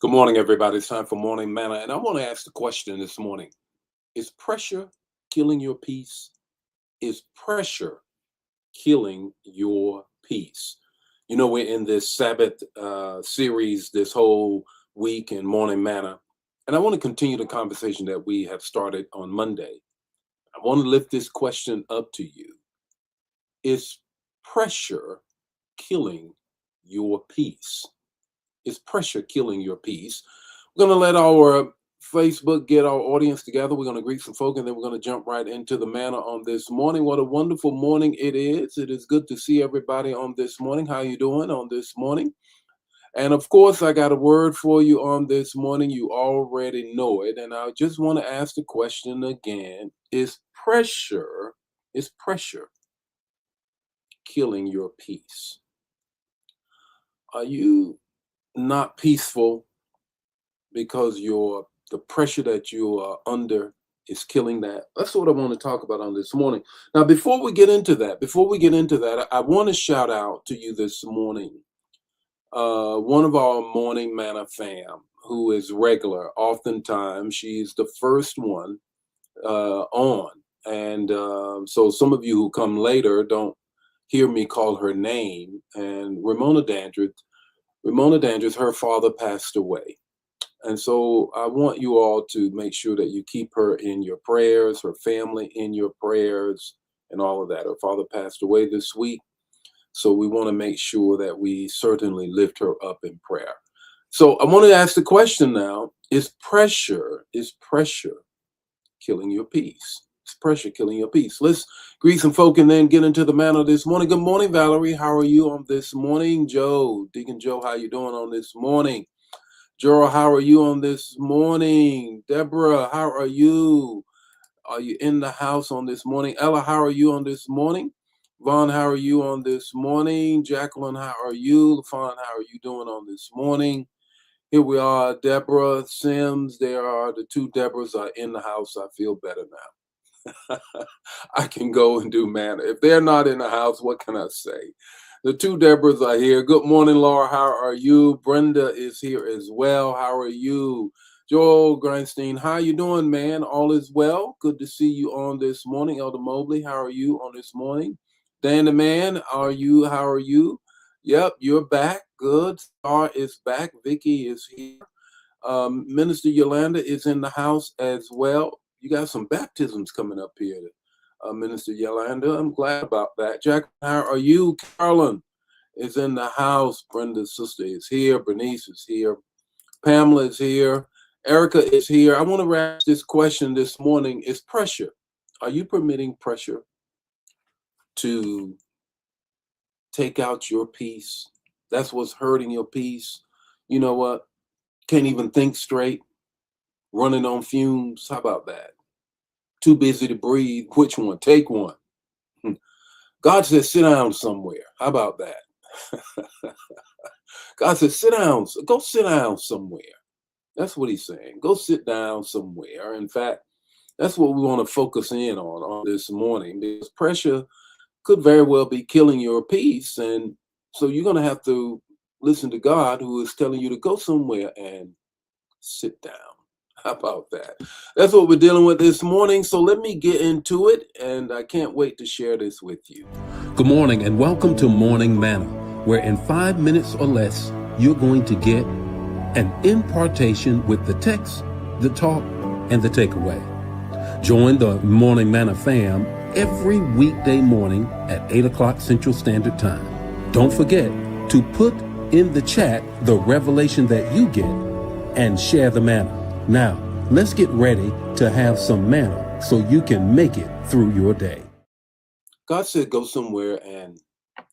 Good morning, everybody. It's time for Morning Manna. And I want to ask the question this morning. Is pressure killing your peace? Is pressure killing your peace? You know, we're in this Sabbath series this whole week in Morning Manna. And I want to continue the conversation that we have started on Monday. I want to lift this question up to you. Is pressure killing your peace? Is pressure killing your peace? We're going to let our Facebook get our audience together. We're going to greet some folk, and then we're going to jump right into the manna on this morning. What a wonderful morning it is. It is good to see everybody on this morning. How you doing on this morning? And of course, I got a word for you on this morning. You already know it. And I just want to ask the question again. Is pressure killing your peace? Are you not peaceful because the pressure that you are under is killing that? That's what I want to talk about on this morning. Now, before we get into that, I want to shout out to you this morning. One of our morning manna fam who is regular, oftentimes she's the first one on. And so some of you who come later don't hear me call her name. And Ramona Dandridge, her father passed away. And so I want you all to make sure that you keep her in your prayers, her family in your prayers, and all of that. Her father passed away this week. So we want to make sure that we certainly lift her up in prayer. So I want to ask the question now, is pressure killing your peace? Is pressure killing your peace? Let's greet some folk and then get into the manna this morning. Good morning, Valerie. How are you on this morning? Deacon Joe, how you doing on this morning? Gerald, how are you on this morning? Deborah, how are you? Are you in the house on this morning? Ella, how are you on this morning? Vaughn, how are you on this morning? Jacqueline, how are you? LaFon, how are you doing on this morning? Here we are, Deborah, Sims. There are the two Deborahs are in the house. I feel better now. I can go and do manna. If they're not in the house, what can I say? The two Deborahs are here. Good morning, Laura. How are you? Brenda is here as well. How are you? Joel Grindstein, how you doing, man? All is well. Good to see you on this morning. Elder Mobley, how are you on this morning? Dan the man, how are you? Yep, you're back. Good. Star is back. Vicky is here. Minister Yolanda is in the house as well. You got some baptisms coming up here, Minister Yolanda. I'm glad about that. Jack, how are you? Carolyn is in the house. Brenda's sister is here. Bernice is here. Pamela is here. Erica is here. I want to ask this question this morning. Is pressure? Are you permitting pressure to take out your peace? That's what's hurting your peace. You know what? Can't even think straight. Running on fumes. How about that? Too busy to breathe. Which one? Take one. God says, sit down somewhere. How about that? God says, sit down. Go sit down somewhere. That's what he's saying. Go sit down somewhere. In fact, that's what we want to focus in on this morning, because pressure could very well be killing your peace. And so you're going to have to listen to God, who is telling you to go somewhere and sit down. How about that? That's what we're dealing with this morning. So let me get into it, and I can't wait to share this with you. Good morning and welcome to Morning Manna, where in 5 minutes or less, you're going to get an impartation with the text, the talk, and the takeaway. Join the Morning Manna fam every weekday morning at 8 o'clock Central Standard Time. Don't forget to put in the chat the revelation that you get and share the manna. Now, let's get ready to have some manna so you can make it through your day. God said, go somewhere and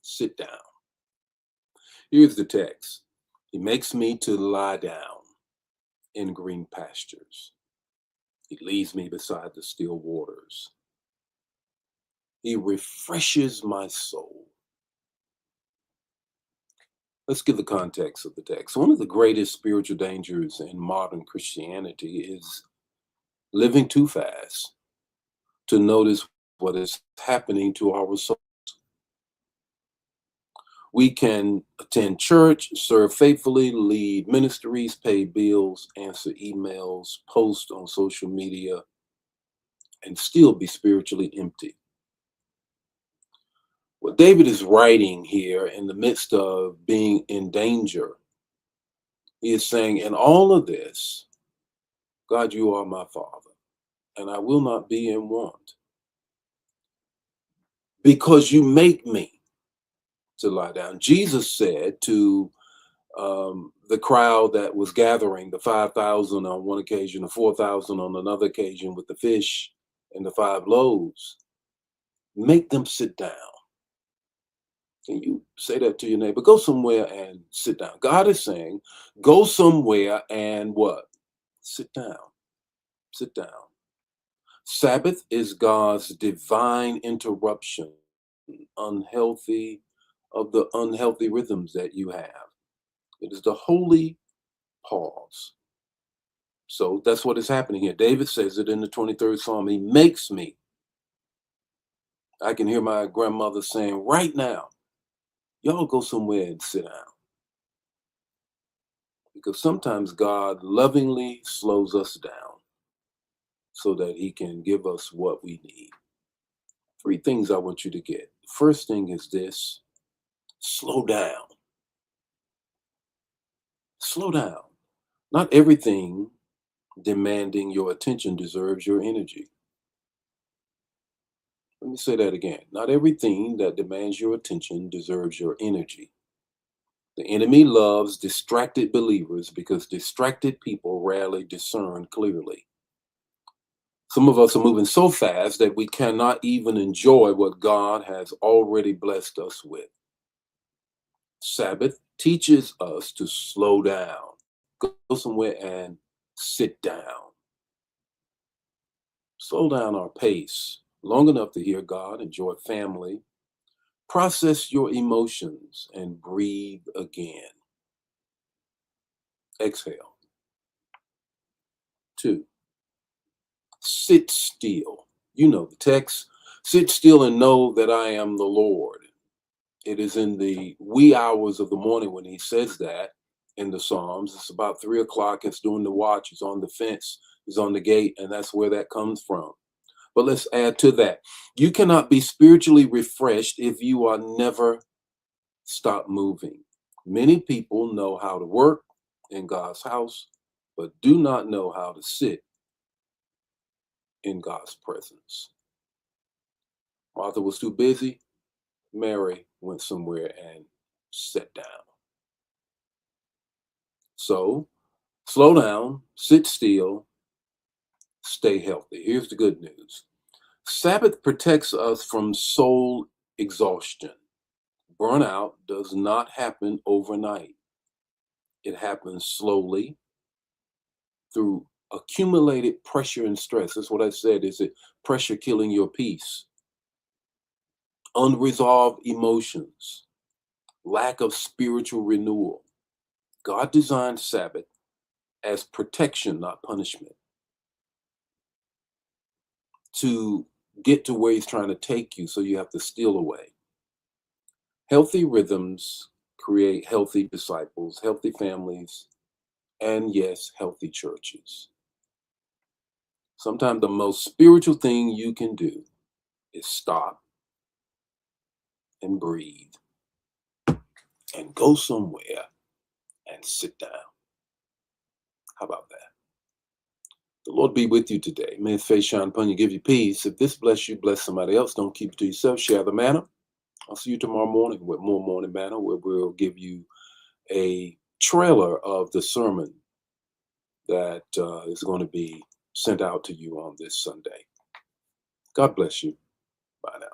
sit down. Here's the text. He makes me to lie down in green pastures. He leads me beside the still waters. He refreshes my soul. Let's give the context of the text. One of the greatest spiritual dangers in modern Christianity is living too fast to notice what is happening to our souls. We can attend church, serve faithfully, lead ministries, pay bills, answer emails, post on social media, and still be spiritually empty. What David is writing here in the midst of being in danger, he is saying, in all of this, God, you are my Father, and I will not be in want because you make me to lie down. Jesus said to the crowd that was gathering, the 5,000 on one occasion, the 4,000 on another occasion with the fish and the 5 loaves, make them sit down. Can you say that to your neighbor? Go somewhere and sit down. God is saying, go somewhere and what? Sit down. Sit down. Sabbath is God's divine interruption, unhealthy of the unhealthy rhythms that you have. It is the holy pause. So that's what is happening here. David says it in the 23rd Psalm. He makes me. I can hear my grandmother saying, right now, y'all go somewhere and sit down. Because sometimes God lovingly slows us down so that he can give us what we need. 3 things I want you to get. The first thing is this: slow down. Slow down. Not everything demanding your attention deserves your energy. Let me say that again. Not everything that demands your attention deserves your energy. The enemy loves distracted believers because distracted people rarely discern clearly. Some of us are moving so fast that we cannot even enjoy what God has already blessed us with. Sabbath teaches us to slow down, go somewhere and sit down. Slow down our pace long enough to hear God, enjoy family, process your emotions, and breathe again. Exhale. 2, sit still. You know the text. Sit still and know that I am the Lord. It is in the wee hours of the morning when he says that in the Psalms. It's about 3 o'clock. It's during the watch. It's on the fence. It's on the gate. And that's where that comes from. But let's add to that. You cannot be spiritually refreshed if you are never stop moving. Many people know how to work in God's house, but do not know how to sit in God's presence. Martha was too busy. Mary went somewhere and sat down. So slow down, sit still, stay healthy. Here's the good news. Sabbath protects us from soul exhaustion. Burnout does not happen overnight. It happens slowly through accumulated pressure and stress. That's what I said. Is it pressure killing your peace? Unresolved emotions, lack of spiritual renewal. God designed Sabbath as protection, not punishment, to get to where he's trying to take you, so you have to steal away. Healthy rhythms create healthy disciples, healthy families, and yes, healthy churches. Sometimes the most spiritual thing you can do is stop and breathe and go somewhere and sit down. How about that? The Lord be with you today. May his face shine upon you, give you peace. If this bless you, bless somebody else. Don't keep it to yourself. Share the manna. I'll see you tomorrow morning with more Morning Manna, where we'll give you a trailer of the sermon that is going to be sent out to you on this Sunday. God bless you. Bye now.